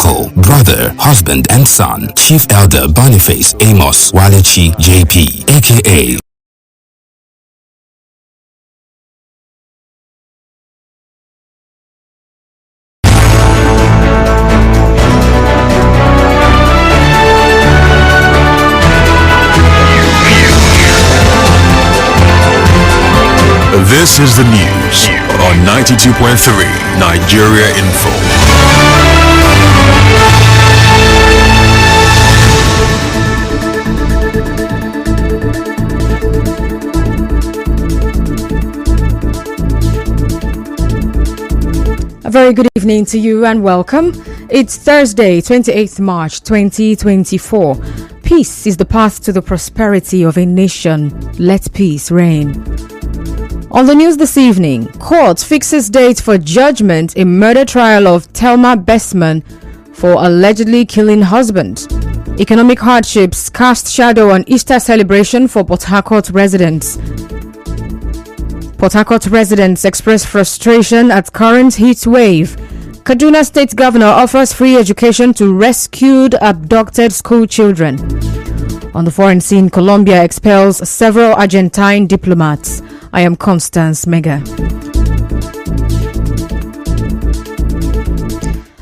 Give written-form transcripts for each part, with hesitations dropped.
uncle, brother, husband, and son, Chief Elder Boniface Amos Walechi JP, aka This is the news on 92.3 Nigeria Info. A very good evening to you and welcome. It's Thursday, 28th March 2024. Peace is the path to the prosperity of a nation. Let peace reign. On the news this evening, court fixes date for judgment in murder trial of Thelma Bestman for allegedly killing husband. Economic hardships cast shadow on Easter celebration for Port Harcourt residents. Port Harcourt residents express frustration at current heat wave. Kaduna State Governor offers free education to rescued abducted school children. On the foreign scene, Colombia expels several Argentine diplomats. I am Constance Mega.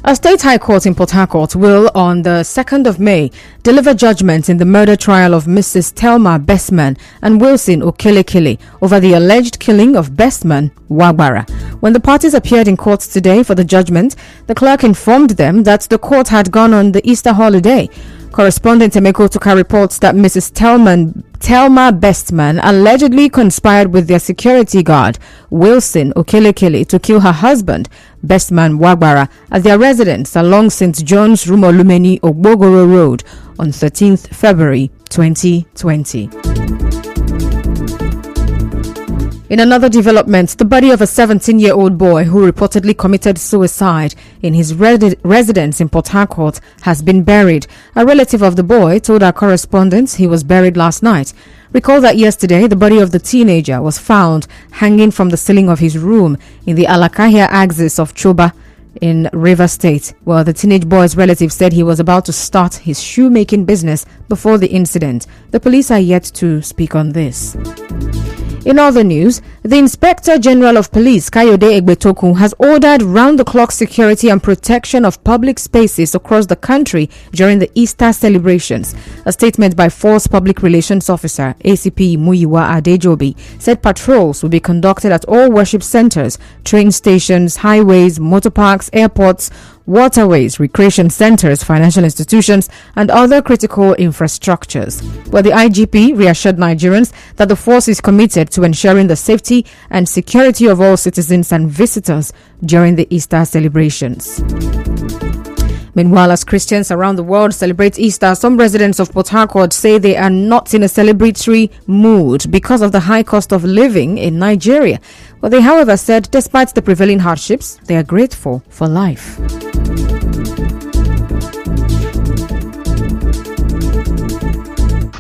A state high court in Port Harcourt will, on the 2nd of May, deliver judgment in the murder trial of Mrs. Thelma Bestman and Wilson Okelekele over the alleged killing of Bestman Wagbara. When the parties appeared in court today for the judgment, the clerk informed them that the court had gone on the Easter holiday. Correspondent Emeko Tuka reports that Mrs. Thelma Bestman allegedly conspired with their security guard, Wilson Okelekele, to kill her husband, Bestman Wagbara, at their residence along St. John's Rumolumeni Ogbogoro Road on 13th February 2020. In another development, the body of a 17-year-old boy who reportedly committed suicide in his residence in Port Harcourt has been buried. A relative of the boy told our correspondent he was buried last night. Recall that yesterday, the body of the teenager was found hanging from the ceiling of his room in the Alakahia axis of Choba in Rivers State. Well, the teenage boy's relative said he was about to start his shoemaking business before the incident. The police are yet to speak on this. In other news, the Inspector General of Police, Kayode Egbetokun, has ordered round-the-clock security and protection of public spaces across the country during the Easter celebrations. A statement by Force Public Relations Officer, ACP Muyiwa Adejobi, said patrols will be conducted at all worship centers, train stations, highways, motor parks, airports, waterways, recreation centers, financial institutions, and other critical infrastructures. But the IGP reassured Nigerians that the force is committed to ensuring the safety and security of all citizens and visitors during the Easter celebrations. Meanwhile, as Christians around the world celebrate Easter, some residents of Port Harcourt say they are not in a celebratory mood because of the high cost of living in Nigeria. But they, however, said despite the prevailing hardships, they are grateful for life.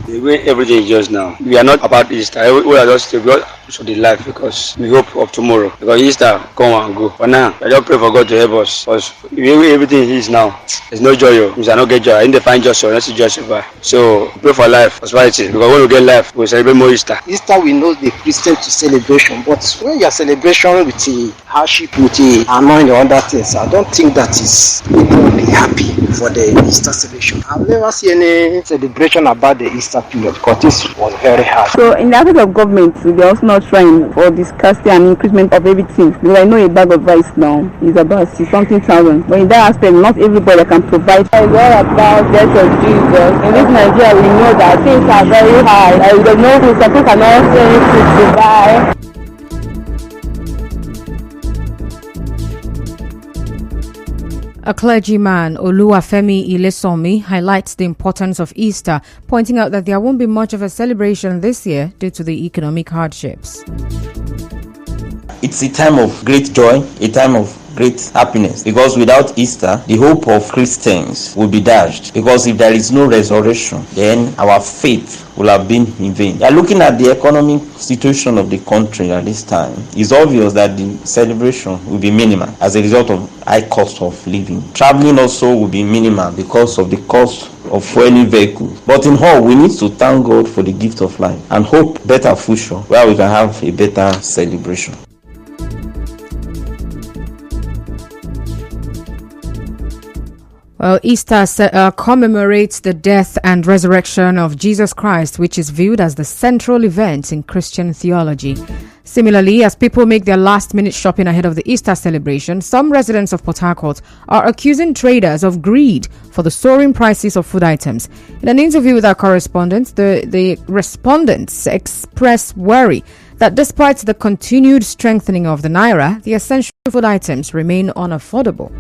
The way everything is just now, we are not about Easter. We are just about to the life because we hope of tomorrow. Because Easter come and go. For now, I just pray for God to help us. Because the way everything is now, there's no joy. We shall not get joy. I need to find joy, so let's see joy survive. So pray for life, prosperity. Because when we get life, we celebrate more Easter. Easter, we know the Christian to celebration, but when you are celebration with the hardship, with the annoying or other things, I don't think that is really happy for the Easter celebration. I've never seen any celebration about the Easter period because this was very hard. So in the aspect of government, they are also not trying for discussing an increasement of everything. Because I know a bag of rice now is about 60,000. But in that aspect, not everybody can provide. It's all about the death of Jesus. In this Nigeria, we know that things are very high. We don't know who some people cannot say anything to buy. A clergyman, Oluwafemi Ilesomi, highlights the importance of Easter, pointing out that there won't be much of a celebration this year due to the economic hardships. It's a time of great joy, a time of great happiness, because without Easter, the hope of Christians will be dashed, because if there is no resurrection, then our faith will have been in vain. We are looking at the economic situation of the country at this time. It's obvious that the celebration will be minimal as a result of high cost of living. Traveling also will be minimal because of the cost of fueling vehicles. But in all, we need to thank God for the gift of life and hope better future where we can have a better celebration. Well, Easter commemorates the death and resurrection of Jesus Christ, which is viewed as the central event in Christian theology. Similarly, as people make their last-minute shopping ahead of the Easter celebration, some residents of Port Harcourt are accusing traders of greed for the soaring prices of food items. In an interview with our correspondents, the respondents express worry that despite the continued strengthening of the naira, the essential food items remain unaffordable.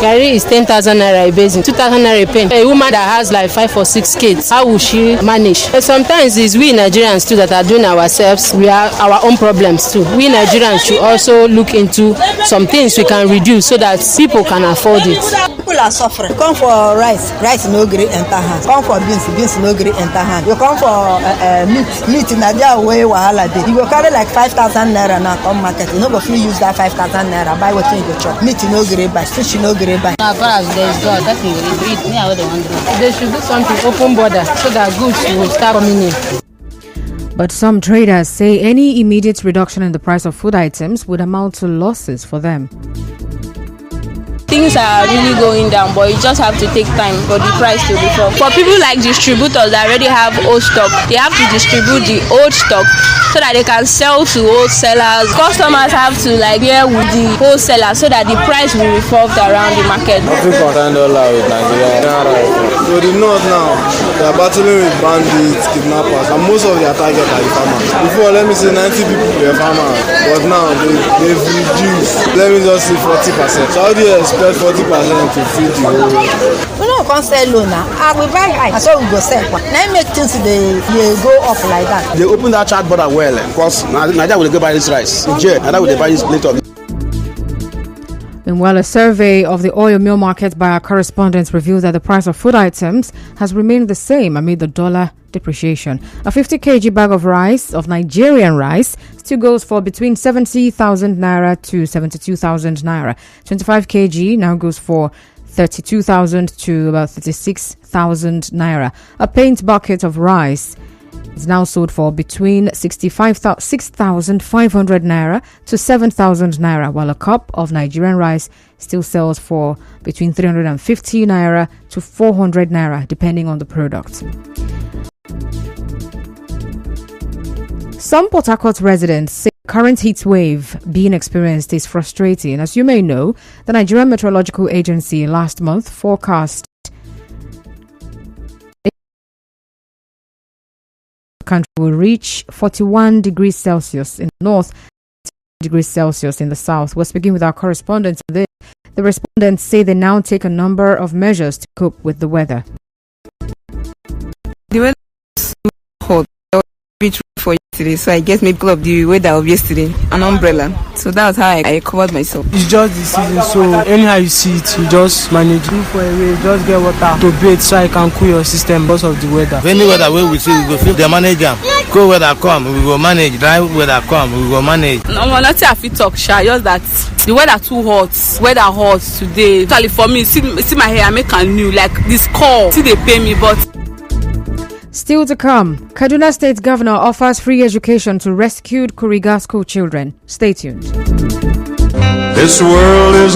Gary is 10,000 naira a basin, 2,000 naira a pen. A woman that has like 5 or 6 kids, how will she manage? But sometimes it's we Nigerians too that are doing ourselves. We have our own problems too. We Nigerians should also look into some things we can reduce so that people can afford it. People are suffering. Come for rice no great enter hand. Come for beans no great enter hand. You come for meat in Nigeria way wahala dey. You go carry like 5,000 naira now come market. You no go fit use that 5,000 naira buy wetin you go chop. Meat no great buy, fish no great buy. As far as there is God, that is it. Me, what they want to do. They should do something open border so that goods will start coming in. But some traders say any immediate reduction in the price of food items would amount to losses for them. Things are really going down, but you just have to take time for the price to be fall. For people like distributors that already have old stock, they have to distribute the old stock so that they can sell to wholesalers. Customers have to bear with the wholesaler so that the price will revolve around the market. Nothing concerned with Nigeria. So the north now, they are battling with bandits, kidnappers, and most of their target are the farmers. Before, let me say 90 people were farmers, but now they've reduced. Let me just say 40%. So how do you expect 40% to feed the whole? We don't come sell loan now. We buy high, so we go sell. Now make things they go up like that. They open that chat border well, because Nigeria will go buy this rice. Nigeria will buy this plate of. Meanwhile, a survey of the oil mill market by our correspondents reveals that the price of food items has remained the same amid the dollar depreciation. A 50 kg bag of rice, of Nigerian rice, still goes for between 70,000 naira to 72,000 naira. 25 kg now goes for 32,000 to about 36,000 naira. A paint bucket of rice is now sold for between 6,500 naira to 7,000 naira, while a cup of Nigerian rice still sells for between 350 naira to 400 naira, depending on the product. Some Port Harcourt residents say the current heat wave being experienced is frustrating. As you may know, the Nigerian Meteorological Agency last month forecast the country will reach 41 degrees Celsius in the north, 10 degrees Celsius in the south. We're speaking with our correspondents on this. The respondents say they now take a number of measures to cope with the weather. The weather is hot. For yesterday, so I guess maybe because of the weather of yesterday, an umbrella. So that's how I covered myself. It's just the season, so anyhow you see it, you just manage. Look for a way, just get water to bathe so I can cool your system because of the weather. Any weather we see, we go feel the manager. Cold weather come, we go manage. Dry weather come, we go manage. No, nothing I fit talk, sha. Just that the weather too hot. Weather hot today. Actually, for me, see my hair, I make a new like this call. See they pay me, but. Still to come, Kaduna State Governor offers free education to rescued Kuriga school children. Stay tuned. This world is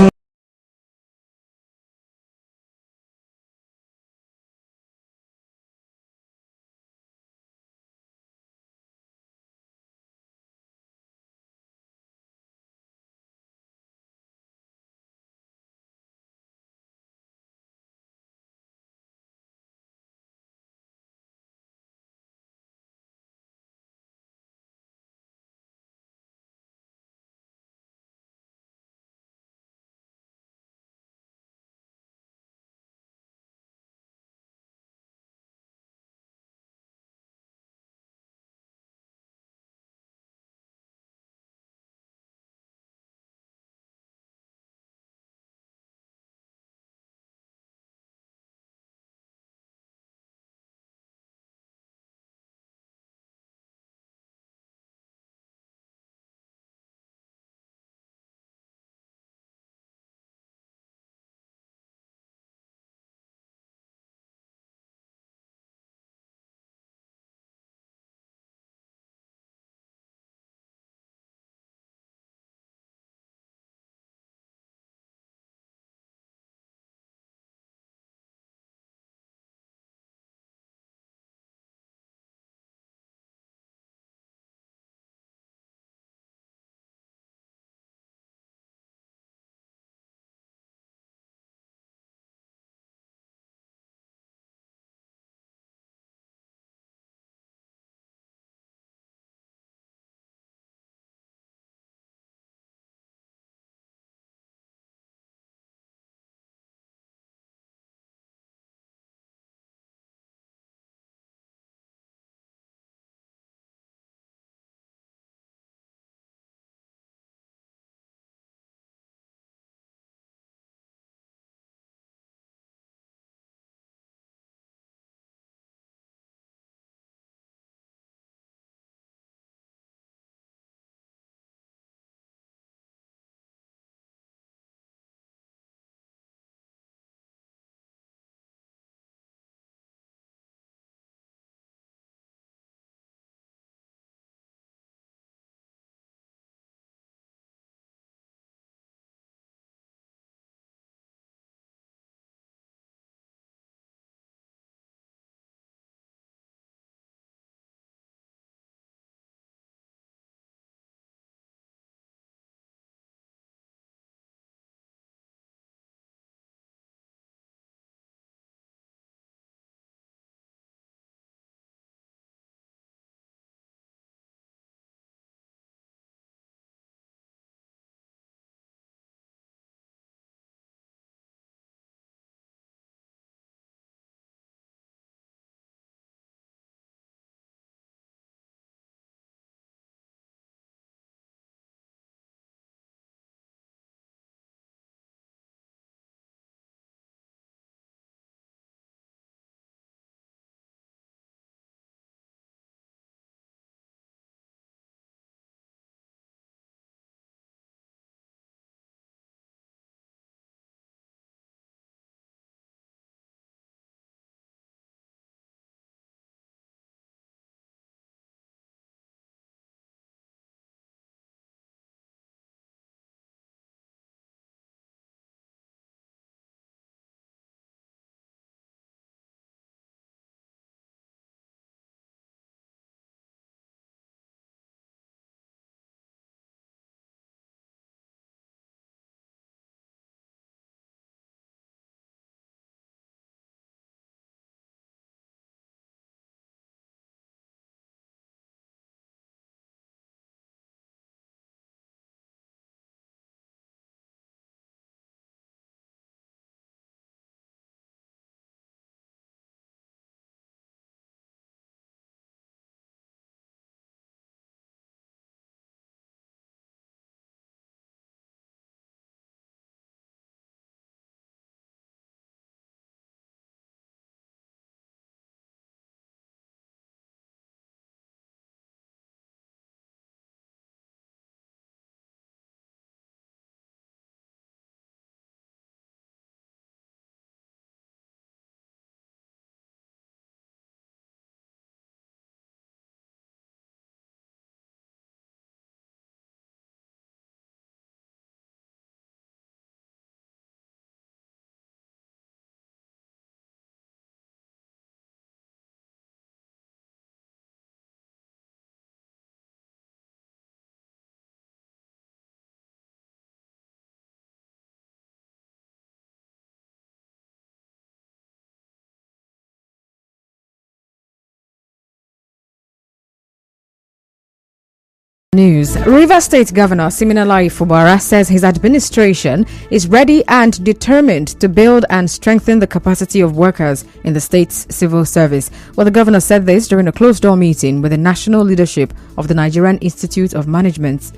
News. Rivers State Governor Siminalayi Fubara says his administration is ready and determined to build and strengthen the capacity of workers in the state's civil service. Well, the governor said this during a closed-door meeting with the national leadership of the Nigerian Institute of Management,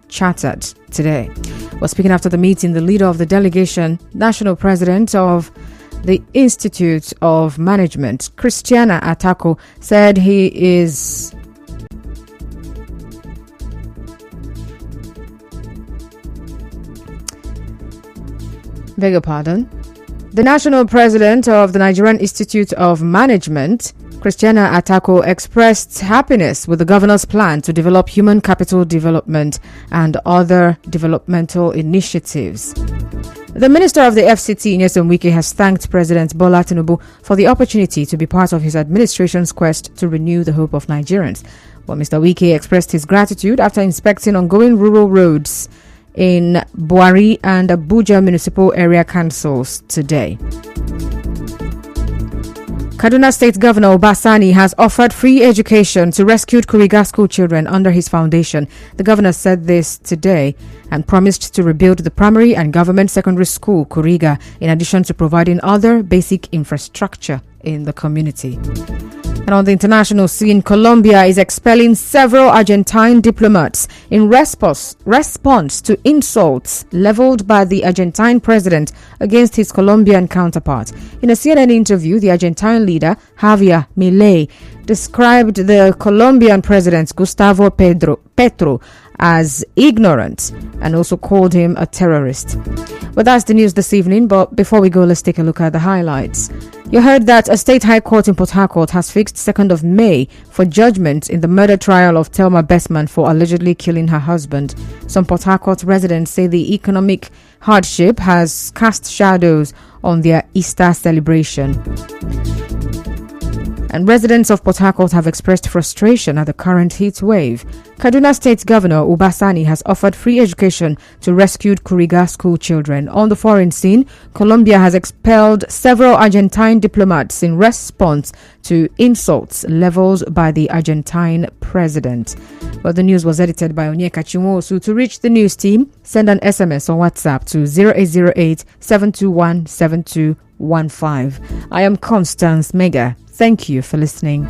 chartered today. Well, speaking after the meeting, the leader of the delegation, national president of the Institute of Management, Christiana Atako, said he is beg your pardon. The national president of the Nigerian Institute of Management, Christiana Atako, expressed happiness with the governor's plan to develop human capital development and other developmental initiatives. The minister of the FCT, Nyesom Wike, has thanked President Bola Tinubu for the opportunity to be part of his administration's quest to renew the hope of Nigerians. Well, Mr. Wike expressed his gratitude after inspecting ongoing rural roads in Buari and Abuja municipal area councils today. Kaduna State Governor Obasani has offered free education to rescued Kuriga school children under his foundation. The governor said this today and promised to rebuild the primary and government secondary school Kuriga, in addition to providing other basic infrastructure in the community. And on the international scene, Colombia is expelling several Argentine diplomats in response to insults leveled by the Argentine president against his Colombian counterpart. In a CNN interview, the Argentine leader, Javier Milei, described the Colombian president, Gustavo Petro, as ignorant and also called him a terrorist. But that's the news this evening. But before we go, let's take a look at the highlights. You heard that a state high court in Port Harcourt has fixed 2nd of May for judgment in the murder trial of Thelma Bestman for allegedly killing her husband. Some Port Harcourt residents say the economic hardship has cast shadows on their Easter celebration. And residents of Port Harcourt have expressed frustration at the current heat wave. Kaduna State Governor Obasani has offered free education to rescued Kuriga school children. On the foreign scene, Colombia has expelled several Argentine diplomats in response to insults leveled by the Argentine president. Well, the news was edited by Onyeka Chinwosu. To reach the news team, send an SMS or WhatsApp to 0808 721 7215. I am Constance Mega. Thank you for listening.